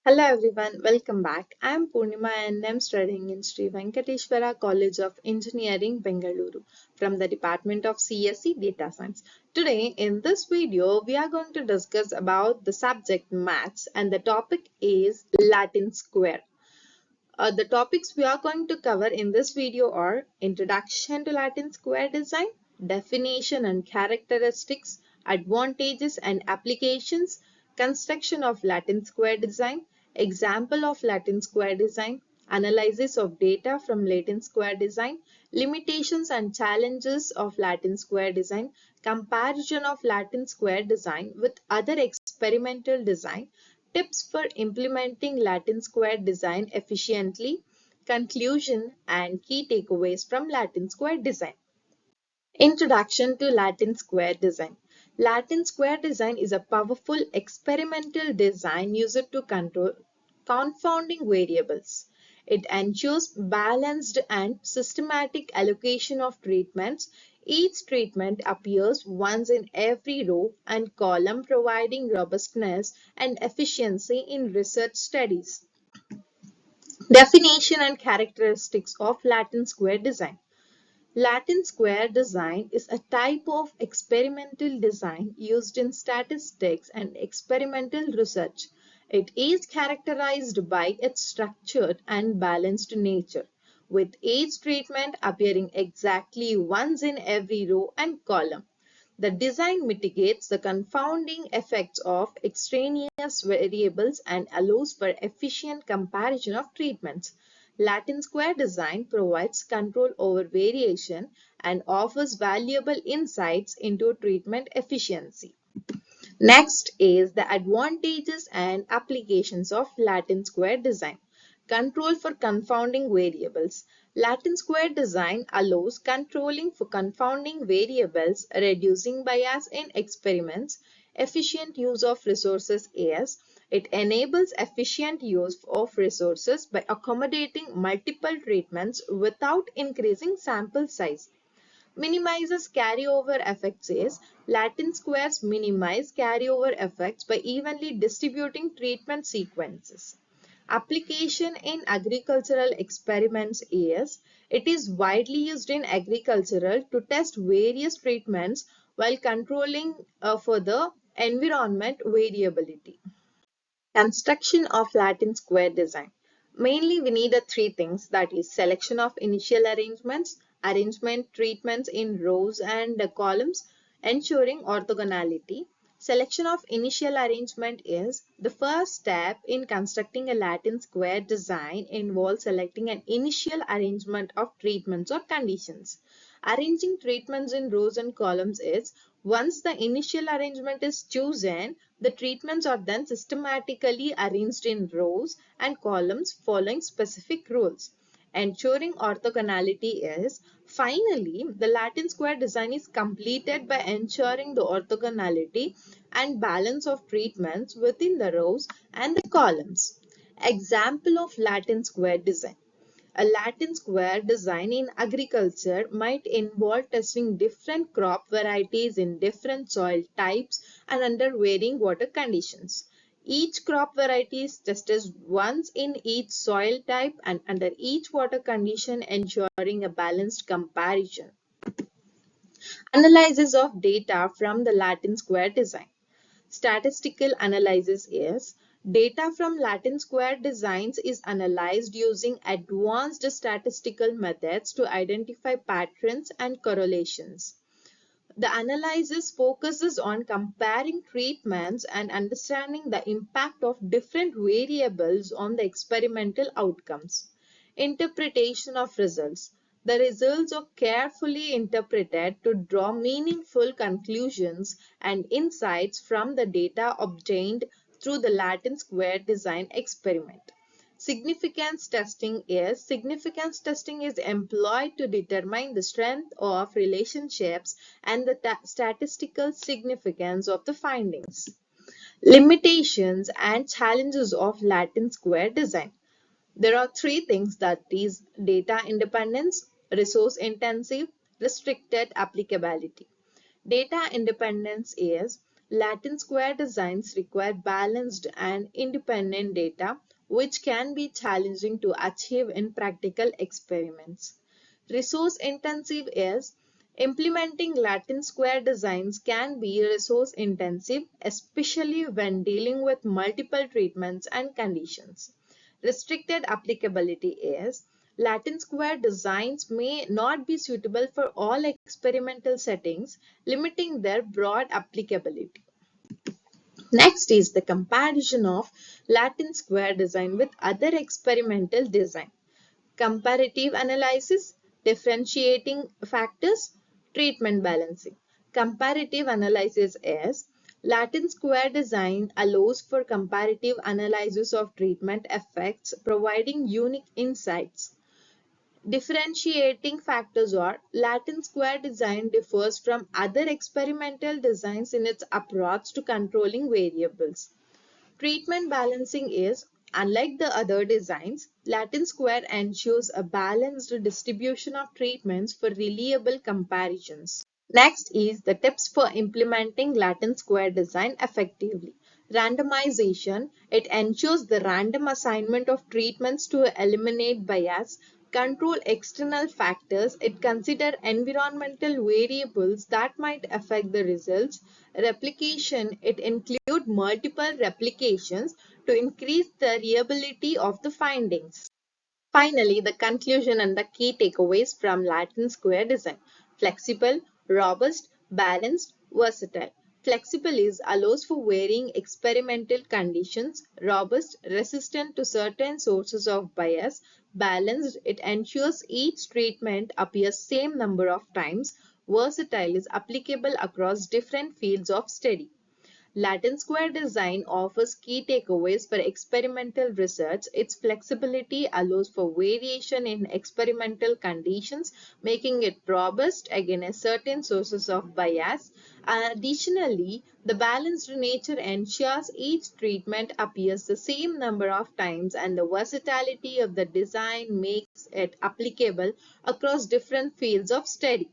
Hello everyone, welcome back. I am Purnima and I am studying in Sri Venkateshwara College of Engineering, Bengaluru from the Department of CSE Data Science. Today in this video, we are going to discuss about the subject maths and the topic is Latin square. The topics we are going to cover in this video are Introduction to Latin Square Design, Definition and Characteristics, Advantages and Applications, Construction of Latin Square Design, Example of Latin Square Design, Analysis of data from Latin Square Design, Limitations and Challenges of Latin Square Design, Comparison of Latin Square Design with other experimental design, tips for implementing Latin square design efficiently, conclusion, and key takeaways from Latin square design. Introduction to Latin square design. Latin square design is a powerful experimental design used to control confounding variables. It ensures balanced and systematic allocation of treatments. Each treatment appears once in every row and column, providing robustness and efficiency in research studies. Definition and characteristics of Latin square design. Latin square design is a type of experimental design used in statistics and experimental research. It is characterized by its structured and balanced nature, with each treatment appearing exactly once in every row and column. The design mitigates the confounding effects of extraneous variables and allows for efficient comparison of treatments. Latin square design provides control over variation and offers valuable insights into treatment efficiency. Next is the advantages and applications of Latin square design. Control for confounding variables. Latin square design allows controlling for confounding variables, reducing bias in experiments, efficient use of resources as it enables efficient use of resources by accommodating multiple treatments without increasing sample size. Minimizes carryover effects is Latin squares minimize carryover effects by evenly distributing treatment sequences. Application in agricultural experiments is it is widely used in agricultural to test various treatments while controlling for the environment variability. Construction of Latin square design. Mainly we need three things, that is selection of initial arrangements, arrangement treatments in rows and columns, ensuring orthogonality. Selection of initial arrangement is the first step in constructing a Latin square design involves selecting an initial arrangement of treatments or conditions. Arranging treatments in rows and columns is once the initial arrangement is chosen, the treatments are then systematically arranged in rows and columns following specific rules. Ensuring orthogonality is finally the Latin square design is completed by ensuring the orthogonality and balance of treatments within the rows and the columns. Example of Latin square design. A Latin square design in agriculture might involve testing different crop varieties in different soil types and under varying water conditions. Each crop variety is tested once in each soil type and under each water condition, ensuring a balanced comparison. Analysis of data from the Latin square design. Statistical analysis is data from Latin square designs is analyzed using advanced statistical methods to identify patterns and correlations. The analysis focuses on comparing treatments and understanding the impact of different variables on the experimental outcomes. Interpretation of results. The results are carefully interpreted to draw meaningful conclusions and insights from the data obtained through the Latin square design experiment. Significance testing is employed to determine the strength of relationships and the statistical significance of the findings. Limitations and challenges of Latin square design. There are three things, that is data independence, resource intensive, restricted applicability. Data independence is Latin square designs require balanced and independent data, which can be challenging to achieve in practical experiments. Resource intensive is implementing Latin square designs can be resource intensive, especially when dealing with multiple treatments and conditions. Restricted applicability is Latin square designs may not be suitable for all experimental settings, limiting their broad applicability. Next is the comparison of Latin square design with other experimental design. Comparative analysis, differentiating factors, treatment balancing. Comparative analysis is Latin square design allows for comparative analysis of treatment effects, providing unique insights. Differentiating factors are Latin square design differs from other experimental designs in its approach to controlling variables. Treatment balancing is, unlike the other designs, Latin square ensures a balanced distribution of treatments for reliable comparisons. Next is the tips for implementing Latin square design effectively. Randomization, it ensures the random assignment of treatments to eliminate bias, control external factors, it consider environmental variables that might affect the results. Replication, it include multiple replications to increase the reliability of the findings. Finally, the conclusion and the key takeaways from Latin square design. Flexible, robust, balanced, versatile. Flexible is allows for varying experimental conditions. Robust, resistant to certain sources of bias. Balanced, it ensures each treatment appears same number of times. Versatile is applicable across different fields of study. Latin square design offers key takeaways for experimental research. Its flexibility allows for variation in experimental conditions, making it robust against certain sources of bias. Additionally, the balanced nature ensures each treatment appears the same number of times, and the versatility of the design makes it applicable across different fields of study.